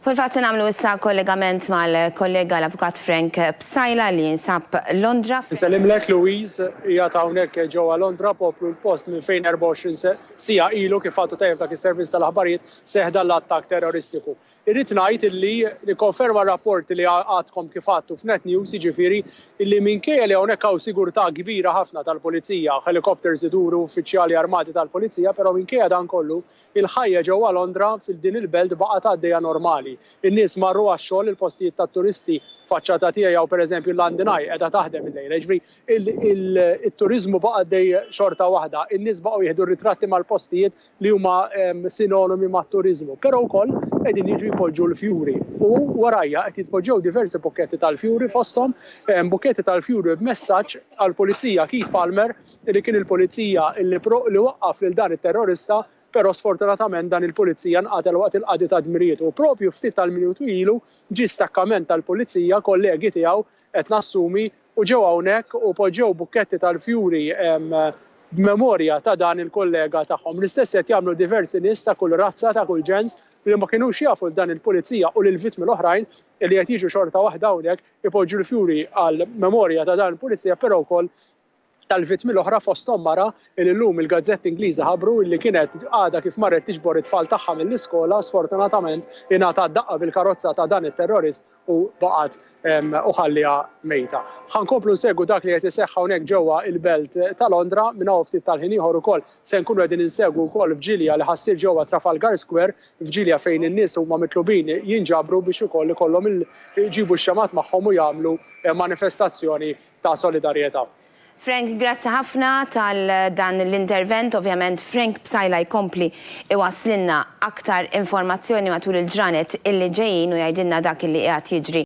Fil-fatt se nagħmlu issa kollegament mal-kollega l-Avukat Frank Psajla li jinsab Londra. Nsellimlek Louise, hija hawnhekk ġewwa Londra poplu l-post minn fejn 24 sija ilu kif għadu tajjeb dak is-servizz tal-aħbarijiet seħda l-attak terroristiku. Irrid ngħid illi nikkonferma r-rapport li għadkom kif għadtu f'Net News, jiġifieri illi minkejja li hawnhekk hawn sigurtà kbira ħafna tal-Pulizija, helikopters iduru, uffiċjali armati tal-Pulizija, però minkejja dan kollu il-ħajja ġewwa Londra fil-din il-belt baqgħet għaddejja normali. In-nies marru għax-xogħol il-postijiet tat-turisti faċċata tiegħi jew pereżempju l-London Eye qiegħda taħdem il-lejl. Jiġifieri it-turiżmu baqa' għaddej xorta waħda. In-nies baqgħu jieħdu ritratti mal-postijiet li huma sinonimi mat-turiżmu. Però wkoll qegħdin jiġu jpoġġu l-fjuri. U warajja qed jitpoġġew diversi bukketti tal-fjuri fosthom bukketti tal-fjuri b'messaġġ għall-Pulizija Keith Palmer li kien il-Pulizija li waqqaf lil dan it-terrorista. Però sfortunatament dan il-Pulizija nqatel waqt il-qadi ta' dmirijiet u propju ftit tal-minutu ilu ġie stakkament tal-Pulizija kollegi tiegħu qed nassumi u ġew hawnhekk u poġġew bukketti tal-fjuri b'memorja ta' dan il-kollega tagħhom. L-istess qed jagħmlu diversi nies ta' kull razza ta' kull ġens li ma kinux jafu dan il-Pulizija u lill-vittmi l-oħrajn li qed jiġu xorta waħda hawnhekk ipoġġu l-fjuri għal memorja ta' dan il-Pulizija, però wkoll tal-vittmi l-oħra fosthom mara li llum il-Gazzett Ingliża ħabbru li kienet għadha kif marret tiġbor it-tfal tagħha mill-iskola sfortunatament ingħatat daqqa bil-karozza ta' dan it-terrorist u baqgħet u ħalliha mejta. Ħankomplu nsegwu dak li qed iseħħ hawnhekk ġewwa il-belt ta' Londra minn hawn ftit tal-ħin ieħor ukoll se nkunu qegħdin insegwu wkoll f'Ġilja li ħassir ġewwa Trafalgar Square f'Ġilja fejn in-nies huma mitlubin jinġabru biex ukoll ikollhom iġibu x-xamat magħhom u jagħmlu manifestazzjoni ta' solidarjetà. Frank, grazzi ħafna tal-dan l-intervent. Ovvjament Frank Psajla jkompli iwaslinna aktar informazzjoni matul il-ġranet illi ġejjin u jgħidilna dak illi qiegħed jiġri